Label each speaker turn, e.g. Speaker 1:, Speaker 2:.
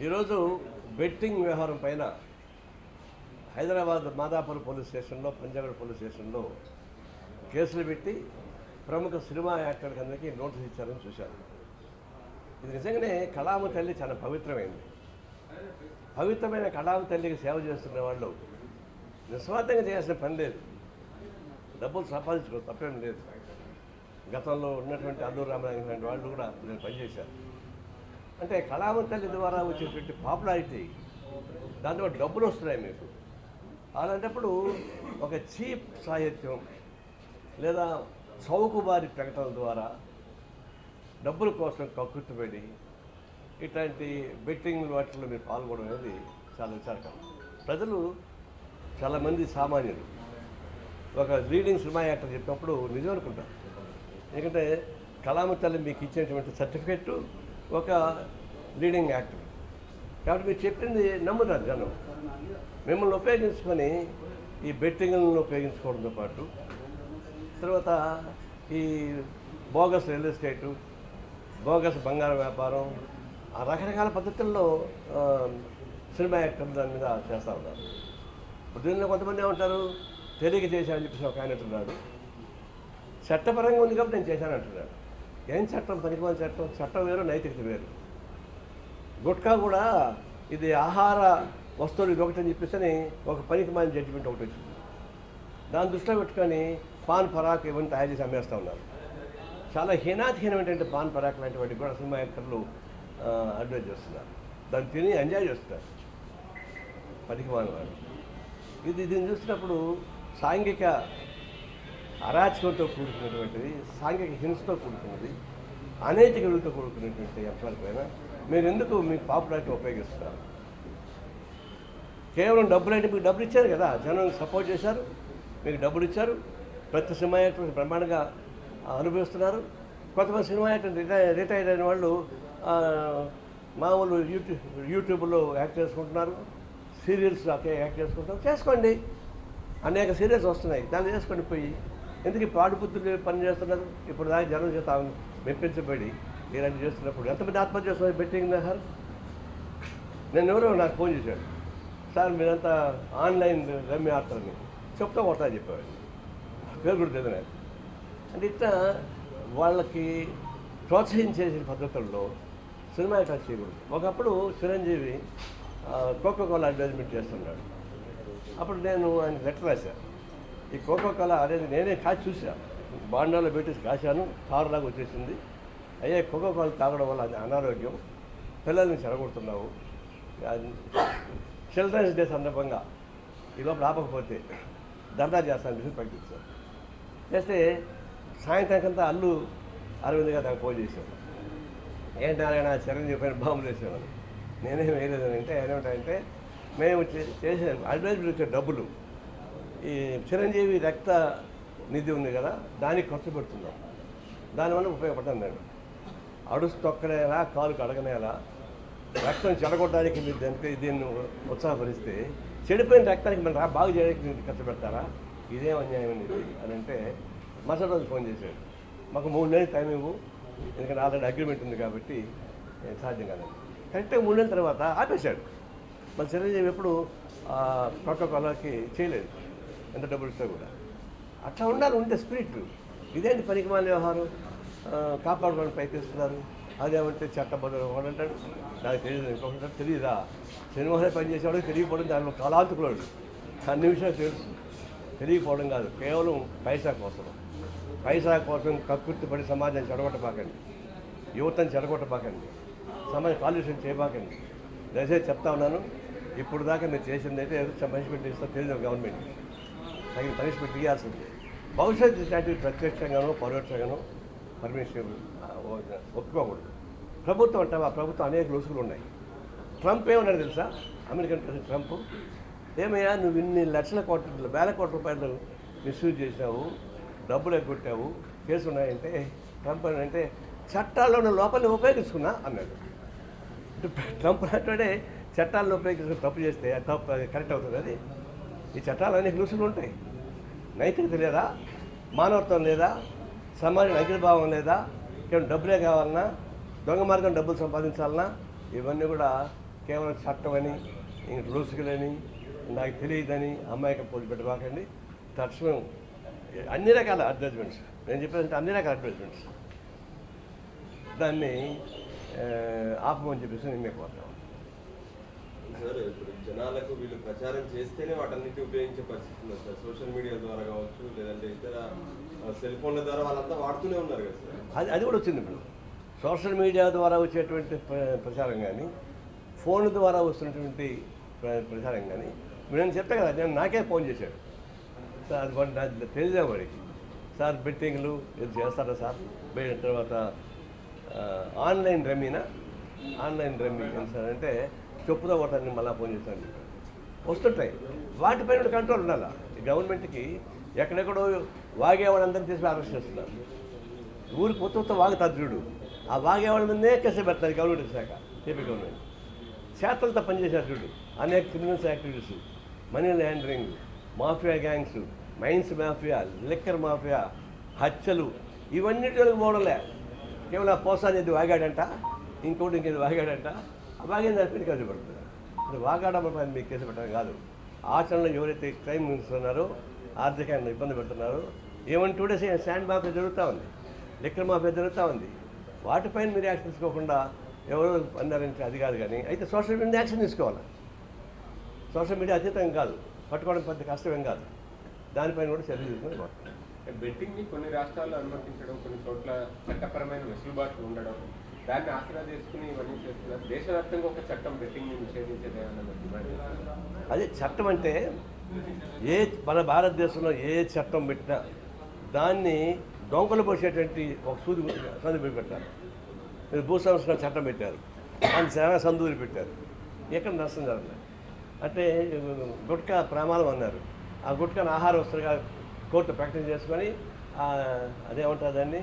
Speaker 1: ఈరోజు బెట్టింగ్ వ్యవహారం పైన హైదరాబాద్ మాదాపూర్ పోలీస్ స్టేషన్లో, పంజాగుట్ట పోలీస్ స్టేషన్లో కేసులు పెట్టి ప్రముఖ సినిమా యాక్టర్కి అందరికీ నోటీస్ ఇచ్చారని చూశాను. ఇది నిజంగానే కళామ తల్లి చాలా పవిత్రమైంది. పవిత్రమైన కళామ తల్లికి సేవ చేస్తున్న వాళ్ళు నిస్వార్థంగా చేయాల్సిన పని లేదు. డబ్బులు సంపాదించుకో తప్పేం లేదు. గతంలో ఉన్నటువంటి అల్లూరు రామరాజు లాంటి వాళ్ళు కూడా నేను పనిచేశాను. అంటే కళామ తల్లి ద్వారా వచ్చేటువంటి పాపులారిటీ, దాంట్లో డబ్బులు వస్తున్నాయి మీకు. అలాంటప్పుడు ఒక చీప్ సాహిత్యం లేదా చౌకబారి ప్రకటనల ద్వారా డబ్బుల కోసం కక్కుర్తిపడి ఇట్లాంటి బెట్టింగ్ వాటిలో మీరు పాల్గొనడం అనేది చాలా విచారకరం. ప్రజలు చాలామంది సామాన్యులు ఒక లీడింగ్ సినిమా యాక్టర్ చెప్పినప్పుడు నిజం అనుకుంటారు. ఎందుకంటే కళామ తల్లి మీకు ఇచ్చినటువంటి సర్టిఫికెట్ ఒక లీడింగ్ యాక్టర్ కాబట్టి మీరు చెప్పింది నమ్ముతారు జనం. మిమ్మల్ని ఉపయోగించుకొని ఈ బెట్టింగ్లను ఉపయోగించుకోవడంతో పాటు తర్వాత ఈ బోగస్ రియల్ ఎస్టేటు, బోగస్ బంగారం వ్యాపారం, ఆ రకరకాల పద్ధతుల్లో సినిమా యాక్టర్లు దాని మీద చేస్తూ ఉన్నారు. దీనిలో కొంతమంది ఏమంటారు, తెలియక చేశానని చెప్పేసి ఒక ఆయన అంటున్నాడు. చట్టపరంగా ఉంది కాబట్టి నేను చేశాను అంటున్నాడు. ఏం చట్టం? పనికిమాలిన చట్టం. చట్టం వేరు, నైతికత వేరు. గుట్కా కూడా ఇది ఆహార వస్తువులు ఇది ఒకటి అని చెప్పేసి ఒక పనికిమాలిన జడ్జిమెంట్ ఒకటి వచ్చింది. దాన్ని దృష్టిలో పెట్టుకొని పాన్ పరాక్ ఇవన్నీ తయారు చేసి అమ్మేస్తూ ఉన్నారు. చాలా హీనాతిహీనమైనటువంటి పాన్ పరాక్ లాంటి వాటికి కూడా సినిమా యాక్టర్లు అడ్వైజ్ చేస్తున్నారు. దాన్ని తిని ఎంజాయ్ చేస్తున్నారు పనికిమాలిన వాళ్ళు. దీన్ని చూసినప్పుడు సాంఘిక అరాచకంతో కూడుకున్నటువంటిది, సాంఘిక హింసతో కూడుకున్నది, అనైతిక విలువతో కూడుకున్నటువంటి అంశాలపైన మీరు ఎందుకు మీ పాపులారిటీ ఉపయోగిస్తున్నారు? కేవలం డబ్బులు అంటే మీకు డబ్బులు ఇచ్చారు కదా, జనం సపోర్ట్ చేశారు, మీకు డబ్బులు ఇచ్చారు, ప్రతి సినిమా యాక్టర్ బ్రహ్మాండంగా అనుభవిస్తున్నారు. కొంతమంది సినిమా యాక్టర్ రిటైర్డ్ అయిన వాళ్ళు మామూలు యూట్యూబ్లో యాక్ట్ చేసుకుంటున్నారు, సీరియల్స్ యాక్ట్ చేసుకుంటున్నారు. చేసుకోండి, అనేక సీరియల్స్ వస్తున్నాయి, దాన్ని చేసుకోండి. పోయి ఎందుకు ఈ పాడుబుద్ధులు పని చేస్తున్నారు? ఇప్పుడు దాకా జనం చేత మెప్పించబడి ఇలాంటి చేస్తున్నప్పుడు ఎంతమంది ఆత్మహత్య చేస్తున్నారు బెట్టింగ్ సార్? నేను ఎవరో నాకు ఫోన్ చేశాడు, సార్ మీరంతా ఆన్లైన్ రమ్య ఆడతారని చెప్తా కొడతా చెప్పేవాడు. పేరు కూడా తెలియదు నాకు. అంటే ఇట్లా వాళ్ళకి ప్రోత్సహించే పద్ధతుల్లో సినిమా యాక్టర్ చేయకూడదు. ఒకప్పుడు చిరంజీవి కోకోకోలా అడ్వర్టైజ్మెంట్ చేస్తున్నాడు. అప్పుడు నేను ఆయన లెటర్ రాశాను. ఈ కోకోకోలా అనేది నేనే కాచి చూశాను, బాండాలో పెట్టేసి కాశాను, తారులాగా వచ్చేసింది. అయ్యే కోకోకోలా తాగడం వల్ల అది అనారోగ్యం, పిల్లల్ని చెడగొడుతున్నావు. చిల్డ్రన్స్ డే సందర్భంగా ఈ లోపల ఆపకపోతే ధర్నా చేస్తాను చెప్పి ప్రకటించాను. చేస్తే సాయంత్రానికంతా అల్లు అరవింద్ గారు నాకు ఫోన్ చేశాను. ఏంటి ఆయన చిరంజీవి పైన బాంబులు వేసేవాళ్ళు. నేనేం వేయలేదని అంటే ఏమిటంటే మేము చేసే అడ్వర్టైజ్మెంట్ వచ్చే డబ్బులు ఈ చిరంజీవి రక్త నిధి ఉంది కదా, దానికి ఖర్చు పెడుతున్నాం, దానివల్ల ఉపయోగపడతాను. నేను అడుసు తొక్కనేలా, కాలు కడగనేలా, రక్తం చెడగొట్టడానికి మీరు దీన్ని ఉత్సాహపరిస్తే చెడిపోయిన రక్తానికి మనం బాగు చేయడానికి మీరు ఖర్చు పెడతారా? ఇదేం అన్యాయం అనేది అని అంటే మరుసటి రోజు ఫోన్ చేశాడు, మాకు 3 నెలలు టైం ఇవ్వు, ఎందుకంటే ఆల్రెడీ అగ్రిమెంట్ ఉంది కాబట్టి సాధ్యం కాదండి. కరెక్ట్గా 3 నెలల తర్వాత ఆపేశాడు. మన చిరంజీవి ఎప్పుడు ప్రోటోకాల్కి చేయలేదు, ఎంత డబ్బులు ఇస్తా కూడా. అట్లా ఉండాలి, ఉంటే స్పిరిట్. ఇదేంటి పనికిమాలిన వ్యవహారం? కాపాడుకోవడానికి ప్రయత్నిస్తున్నారు. అదేమంటే చట్టబద్ధ అంటాడు, నాకు తెలియదు, ఇంకొకటి తెలియదా? సినిమాలో పనిచేసేవాడు తెలియకపోవడం దానిలో కళాంతకుడు, అన్ని విషయాలు తెలుసు. తెలియకపోవడం కాదు, కేవలం పైసా కోసం కక్కుర్తిపడి సమాజాన్ని చెడగొట్టబాకండి, యువతని చెడగొట్టబాకండి, సమాజ కాలుష్యం చేయబాకండి. దయచేసి చెప్తా ఉన్నాను. ఇప్పుడు దాకా మీరు చేసింది అయితే పనిష్మెంట్ ఇస్తా తెలియదు, గవర్నమెంట్ తగిన పనిష్మెంట్ ఇవ్వాల్సింది. భవిష్యత్తు ఇట్లాంటివి ప్రత్యక్షంగానో పరోక్షంగానో పర్మిషన్ ఒప్పుకోకూడదు. ప్రభుత్వం అంటే ఆ ప్రభుత్వం అనేక లూసులు ఉన్నాయి. ట్రంప్ ఏమన్నాడు తెలుసా? అమెరికన్ ప్రెసిడెంట్ ట్రంప్, ఏమయ్యా నువ్వు ఇన్ని లక్షల కోట్ల వేల కోట్ల రూపాయలు మిస్యూజ్ చేసావు, డబ్బులు ఎగ్గొట్టావు, కేసు ఉన్నాయంటే ట్రంప్ అంటే చట్టాల్లో ఉన్న లోపలిని ఉపయోగించుకున్నా అన్నాడు. ట్రంప్ అంటే చట్టాలను ఉపయోగించుకుని తప్పు చేస్తే అది తప్పు, అది కరెక్ట్ అవుతుంది. అది ఈ చట్టాలు అనేక లూసులు ఉంటాయి. నైతికత లేదా, మానవత్వం లేదా, సమాజం నైతిక భావం లేదా, కేవలం డబ్బులే కావాలన్నా, దొంగ మార్గం డబ్బులు సంపాదించాలన్నా, ఇవన్నీ కూడా కేవలం చట్టం అని ఇంక రూసుకులని నాకు తెలియదని అమ్మాయికి పోలిపెట్టబాకండి. తక్షణం అన్ని రకాల అడ్వర్టైజ్మెంట్స్ నేను చెప్పేదంటే అన్ని రకాల అడ్వర్టైజ్మెంట్స్ దాన్ని ఆపమని చెప్పేసి నేను మీకు కోరుతాను.
Speaker 2: సార్ ఇప్పుడు జనాలకు వీళ్ళు ప్రచారం చేస్తేనే వాటన్నిటి ఉపయోగించే పరిస్థితి ఉంది సార్. సోషల్ మీడియా ద్వారా కావచ్చు, లేదంటే ఇతర సెల్ ఫోన్ల ద్వారా వాళ్ళంతా వాడుతూనే ఉన్నారు కదా సార్.
Speaker 1: అది కూడా వచ్చింది. ఇప్పుడు సోషల్ మీడియా ద్వారా వచ్చేటువంటి ప్రచారం కానీ, ఫోన్ ద్వారా వస్తున్నటువంటి ప్రచారం కానీ, నేను చెప్తా కదా, నేను నాకే ఫోన్ చేశాడు సార్. అది వాడు నాకు తెలియదే వాడికి, సార్ బెట్టింగ్లు ఇది చేస్తారా సార్, తర్వాత ఆన్లైన్ రమ్మీనా, ఆన్లైన్ రమ్మీ ఏంటి సార్ అంటే చెప్పుదా ఒకటాన్ని మళ్ళీ ఫోన్ చేస్తాను వస్తుంటాయి. వాటిపైన కంట్రోల్ ఉండాలి. ఈ గవర్నమెంట్కి ఎక్కడెక్కడో వాగేవాళ్ళందరినీ తీసి అరెస్ట్ చేస్తున్నారు. ఊరికి కొత్త వాగుతారు చూడు, ఆ వాగేవాళ్ళ మీదే కేసు పెడతారు గవర్నమెంట్ శాఖ, ఏపీ గవర్నమెంట్. చేతలతో పనిచేశారు చూడు, అనేక criminals activities, money laundering, mafia gangs, mines mafia, liquor mafia, హత్యలు, ఇవన్నిటికి పోవడంలే. కేవలం పోసానేది వాగాడంట, ఇంకోటి ఇంకేది వాగాడంట, ఆ వాగిన దానిపైన కేసు పెడుతున్నారు. అంటే వాగాడమని మీకు కేసు పెట్టడం కాదు, ఆచరణలో ఎవరైతే క్రైమ్ చేస్తున్నారో, ఆర్థికంగా ఇబ్బంది పెడుతున్నారో, ఏమని 2 days శాండ్ మాఫియా జరుగుతూ ఉంది, లిక్కర్ మాఫియా జరుగుతూ ఉంది. వాటిపైన మీరు యాక్షన్ తీసుకోకుండా ఎవరో అన్నారంటే అది కాదు. కానీ అయితే సోషల్ మీడియా యాక్షన్ తీసుకోవాలి. సోషల్ మీడియా అతీతం కాదు, పట్టుకోవడం పెద్ద కష్టమేం కాదు. దానిపైన కూడా చర్యలు తీసుకుని
Speaker 3: బెట్టింగ్ని కొన్ని రాష్ట్రాల్లో అనుమతించడం, కొన్ని చోట్ల చట్టపరమైన వెసులుబాట్లు ఉండడం, దాన్ని ఆసరా చేసుకుని ఇవన్నీ చేస్తున్నారు. దేశవ్యాప్తంగా ఒక చట్టం బెట్టింగ్ని నిషేధించేదేమన్నా?
Speaker 1: అదే చట్టం అంటే మన భారతదేశంలో ఏ చట్టం పెట్టినా దాన్ని డొంకలు పోసేటువంటి ఒక సందు పెట్టారు. మీరు భూ సంస్కరణ చట్టం పెట్టారు, దాన్ని చాలా సందూరి పెట్టారు. ఎక్కడ నష్టం జరగలేదు. అంటే గుట్కా ప్రమాదం అన్నారు, ఆ గుట్కాను ఆహార వస్తువుగా కోర్టు ప్రకటన చేసుకొని అదేమంటారు దాన్ని